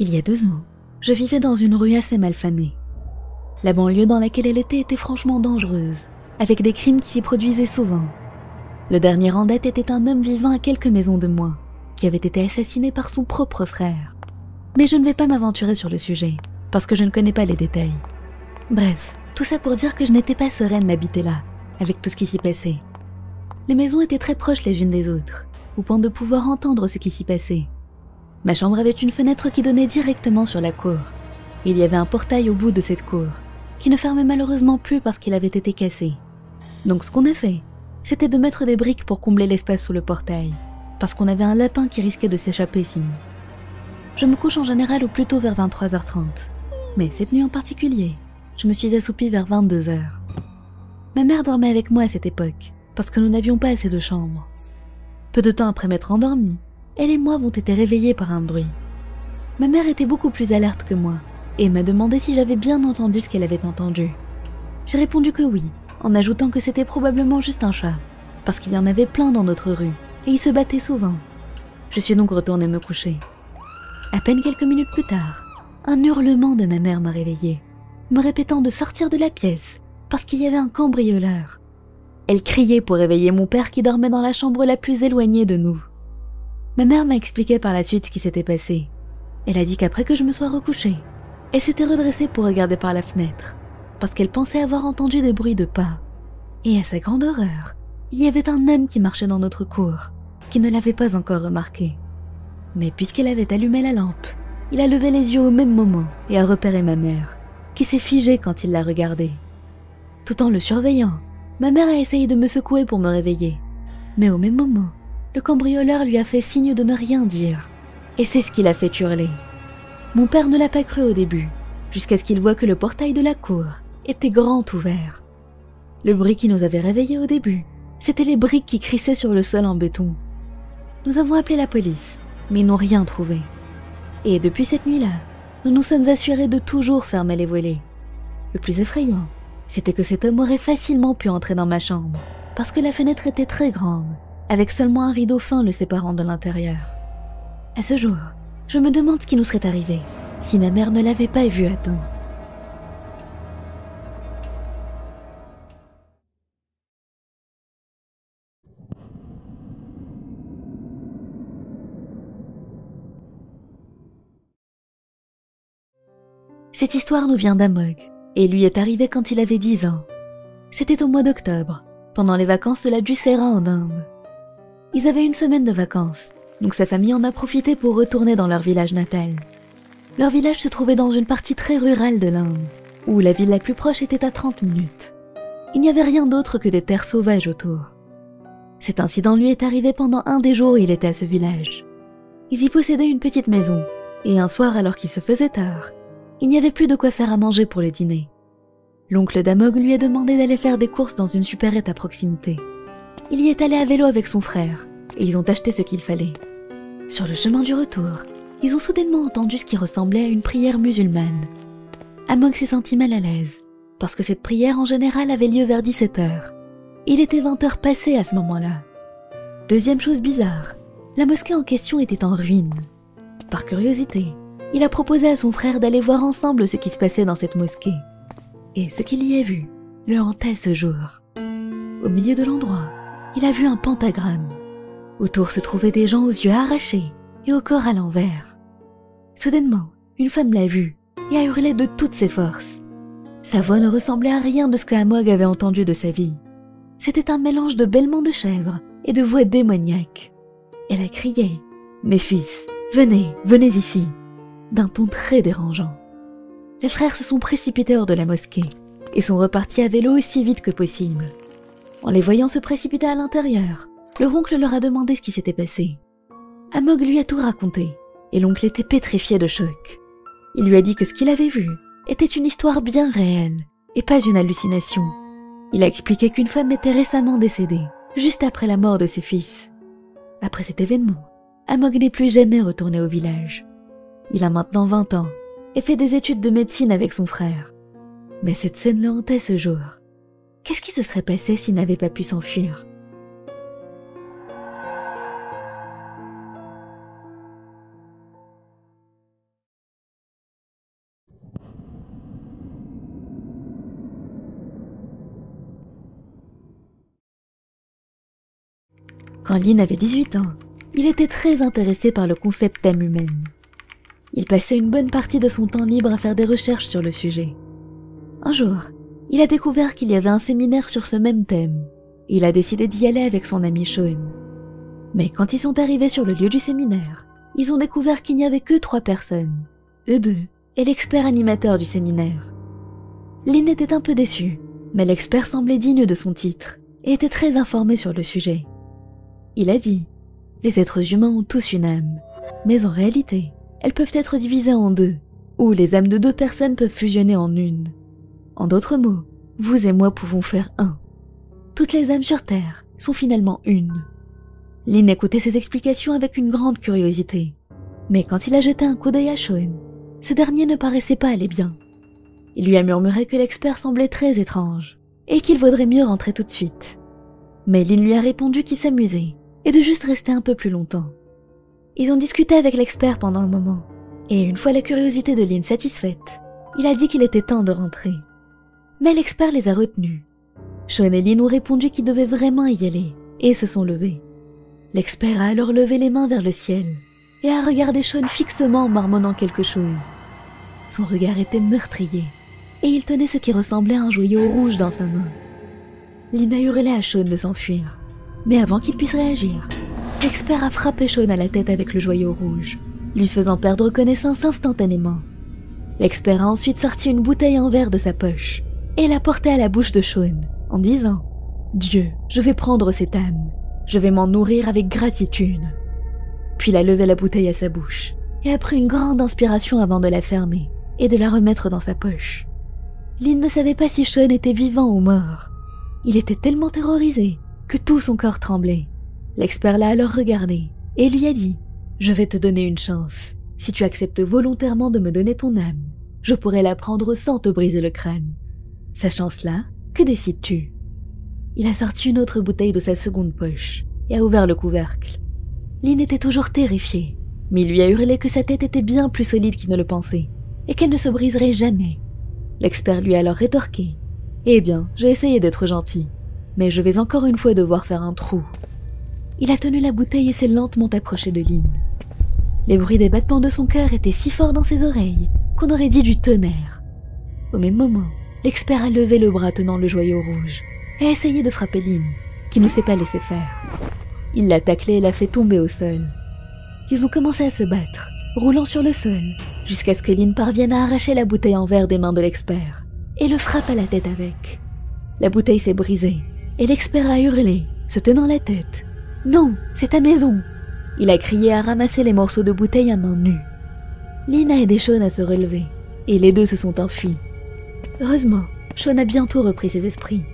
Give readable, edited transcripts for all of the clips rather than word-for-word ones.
Il y a 2 ans, je vivais dans une rue assez malfamée. La banlieue dans laquelle elle était franchement dangereuse, avec des crimes qui s'y produisaient souvent. Le dernier en date était un homme vivant à quelques maisons de moi, qui avait été assassiné par son propre frère. Mais je ne vais pas m'aventurer sur le sujet, parce que je ne connais pas les détails. Bref, tout ça pour dire que je n'étais pas sereine d'habiter là, avec tout ce qui s'y passait. Les maisons étaient très proches les unes des autres, au point de pouvoir entendre ce qui s'y passait. Ma chambre avait une fenêtre qui donnait directement sur la cour. Il y avait un portail au bout de cette cour, qui ne fermait malheureusement plus parce qu'il avait été cassé. Donc ce qu'on a fait, c'était de mettre des briques pour combler l'espace sous le portail, parce qu'on avait un lapin qui risquait de s'échapper sinon. Je me couche en général au plus tôt vers 23h30, mais cette nuit en particulier, je me suis assoupie vers 22h. Ma mère dormait avec moi à cette époque, parce que nous n'avions pas assez de chambres. Peu de temps après m'être endormie, elle et moi avons été réveillés par un bruit. Ma mère était beaucoup plus alerte que moi, et m'a demandé si j'avais bien entendu ce qu'elle avait entendu. J'ai répondu que oui, en ajoutant que c'était probablement juste un chat, parce qu'il y en avait plein dans notre rue, et ils se battaient souvent. Je suis donc retournée me coucher. À peine quelques minutes plus tard, un hurlement de ma mère m'a réveillée, me répétant de sortir de la pièce, parce qu'il y avait un cambrioleur. Elle criait pour réveiller mon père qui dormait dans la chambre la plus éloignée de nous. Ma mère m'a expliqué par la suite ce qui s'était passé. Elle a dit qu'après que je me sois recouchée, elle s'était redressée pour regarder par la fenêtre, parce qu'elle pensait avoir entendu des bruits de pas. Et à sa grande horreur, il y avait un homme qui marchait dans notre cour, qui ne l'avait pas encore remarqué. Mais puisqu'elle avait allumé la lampe, il a levé les yeux au même moment et a repéré ma mère, qui s'est figée quand il l'a regardée. Tout en le surveillant, ma mère a essayé de me secouer pour me réveiller. Mais au même moment, le cambrioleur lui a fait signe de ne rien dire. Et c'est ce qui l'a fait hurler. Mon père ne l'a pas cru au début, jusqu'à ce qu'il voie que le portail de la cour était grand ouvert. Le bruit qui nous avait réveillés au début, c'était les briques qui crissaient sur le sol en béton. Nous avons appelé la police, mais ils n'ont rien trouvé. Et depuis cette nuit-là, nous nous sommes assurés de toujours fermer les volets. Le plus effrayant, c'était que cet homme aurait facilement pu entrer dans ma chambre, parce que la fenêtre était très grande, avec seulement un rideau fin le séparant de l'intérieur. À ce jour, je me demande ce qui nous serait arrivé, si ma mère ne l'avait pas vu à temps. Cette histoire nous vient d'Amog, et lui est arrivée quand il avait 10 ans. C'était au mois d'octobre, pendant les vacances de la Dussehra en Inde. Ils avaient une semaine de vacances, donc sa famille en a profité pour retourner dans leur village natal. Leur village se trouvait dans une partie très rurale de l'Inde, où la ville la plus proche était à 30 minutes. Il n'y avait rien d'autre que des terres sauvages autour. Cet incident lui est arrivé pendant un des jours où il était à ce village. Ils y possédaient une petite maison, et un soir alors qu'il se faisait tard, il n'y avait plus de quoi faire à manger pour le dîner. L'oncle d'Amog lui a demandé d'aller faire des courses dans une supérette à proximité. Il y est allé à vélo avec son frère, et ils ont acheté ce qu'il fallait. Sur le chemin du retour, ils ont soudainement entendu ce qui ressemblait à une prière musulmane. Amog s'est senti mal à l'aise, parce que cette prière en général avait lieu vers 17h. Il était 20h passées à ce moment-là. Deuxième chose bizarre, la mosquée en question était en ruine. Par curiosité, il a proposé à son frère d'aller voir ensemble ce qui se passait dans cette mosquée. Et ce qu'il y a vu le hantait ce jour. Au milieu de l'endroit, il a vu un pentagramme. Autour se trouvaient des gens aux yeux arrachés et au corps à l'envers. Soudainement, une femme l'a vu et a hurlé de toutes ses forces. Sa voix ne ressemblait à rien de ce que Amog avait entendu de sa vie. C'était un mélange de bêlements de chèvre et de voix démoniaques. Elle a crié « Mes fils, venez, venez ici !» d'un ton très dérangeant. Les frères se sont précipités hors de la mosquée et sont repartis à vélo aussi vite que possible. En les voyant se précipiter à l'intérieur, leur oncle leur a demandé ce qui s'était passé. Amog lui a tout raconté et l'oncle était pétrifié de choc. Il lui a dit que ce qu'il avait vu était une histoire bien réelle et pas une hallucination. Il a expliqué qu'une femme était récemment décédée, juste après la mort de ses fils. Après cet événement, Amog n'est plus jamais retourné au village. Il a maintenant 20 ans et fait des études de médecine avec son frère. Mais cette scène le hantait ce jour. Qu'est-ce qui se serait passé s'il n'avait pas pu s'enfuir ? Quand Lynn avait 18 ans, il était très intéressé par le concept d'âme humaine. Il passait une bonne partie de son temps libre à faire des recherches sur le sujet. Un jour, il a découvert qu'il y avait un séminaire sur ce même thème. Il a décidé d'y aller avec son ami Sean. Mais quand ils sont arrivés sur le lieu du séminaire, ils ont découvert qu'il n'y avait que 3 personnes, eux deux et l'expert animateur du séminaire. Lynn était un peu déçu, mais l'expert semblait digne de son titre et était très informé sur le sujet. Il a dit « Les êtres humains ont tous une âme, mais en réalité, elles peuvent être divisées en 2, ou les âmes de 2 personnes peuvent fusionner en une. En d'autres mots, vous et moi pouvons faire un. Toutes les âmes sur Terre sont finalement une. » Lynn écoutait ces explications avec une grande curiosité. Mais quand il a jeté un coup d'œil à Sean, ce dernier ne paraissait pas aller bien. Il lui a murmuré que l'expert semblait très étrange, et qu'il vaudrait mieux rentrer tout de suite. Mais Lynn lui a répondu qu'il s'amusait, et de juste rester un peu plus longtemps. Ils ont discuté avec l'expert pendant un moment, et une fois la curiosité de Lynn satisfaite, il a dit qu'il était temps de rentrer. Mais l'expert les a retenus. Sean et Lynn ont répondu qu'ils devaient vraiment y aller, et se sont levés. L'expert a alors levé les mains vers le ciel, et a regardé Sean fixement en marmonnant quelque chose. Son regard était meurtrier, et il tenait ce qui ressemblait à un joyau rouge dans sa main. Lynn a hurlé à Sean de s'enfuir, mais avant qu'il puisse réagir, l'expert a frappé Sean à la tête avec le joyau rouge, lui faisant perdre connaissance instantanément. L'expert a ensuite sorti une bouteille en verre de sa poche, et l'a portée à la bouche de Sean, en disant « Dieu, je vais prendre cette âme. Je vais m'en nourrir avec gratitude. » Puis il a levé la bouteille à sa bouche et a pris une grande inspiration avant de la fermer et de la remettre dans sa poche. Lynn ne savait pas si Sean était vivant ou mort. Il était tellement terrorisé que tout son corps tremblait. L'expert l'a alors regardé et lui a dit « Je vais te donner une chance. Si tu acceptes volontairement de me donner ton âme, je pourrai la prendre sans te briser le crâne. Sa chance-là, que décides-tu » Il a sorti une autre bouteille de sa seconde poche et a ouvert le couvercle. Lynn était toujours terrifiée, mais il lui a hurlé que sa tête était bien plus solide qu'il ne le pensait et qu'elle ne se briserait jamais. L'expert lui a alors rétorqué « Eh bien, j'ai essayé d'être gentil, mais je vais encore une fois devoir faire un trou. » Il a tenu la bouteille et s'est lentement approché de Lynn. Les bruits des battements de son cœur étaient si forts dans ses oreilles qu'on aurait dit du tonnerre. Au même moment, l'expert a levé le bras tenant le joyau rouge et a essayé de frapper Lynn, qui ne s'est pas laissé faire. Il l'a taclé et l'a fait tomber au sol. Ils ont commencé à se battre, roulant sur le sol, jusqu'à ce que Lynn parvienne à arracher la bouteille en verre des mains de l'expert et le frappe à la tête avec. La bouteille s'est brisée et l'expert a hurlé, se tenant la tête. « Non, c'est ta maison !» Il a crié à ramasser les morceaux de bouteille à main nue. Lynn a aidé Sean à se relever et les deux se sont enfuis. Heureusement, Sean a bientôt repris ses esprits.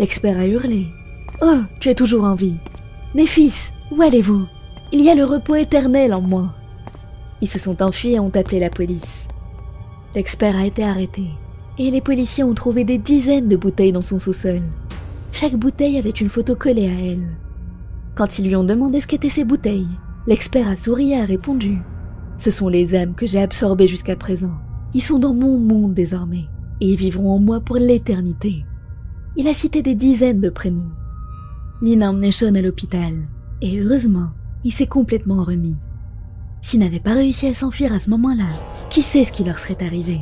L'expert a hurlé. « Oh, tu es toujours en vie. Mes fils, où allez-vous? Il y a le repos éternel en moi. » Ils se sont enfuis et ont appelé la police. L'expert a été arrêté, et les policiers ont trouvé des dizaines de bouteilles dans son sous-sol. Chaque bouteille avait une photo collée à elle. Quand ils lui ont demandé ce qu'étaient ces bouteilles, l'expert a souri et a répondu « Ce sont les âmes que j'ai absorbées jusqu'à présent. Ils sont dans mon monde désormais, et ils vivront en moi pour l'éternité. » Il a cité des dizaines de prénoms. Lynn a emmené Sean à l'hôpital, et heureusement, il s'est complètement remis. S'il n'avait pas réussi à s'enfuir à ce moment-là, qui sait ce qui leur serait arrivé?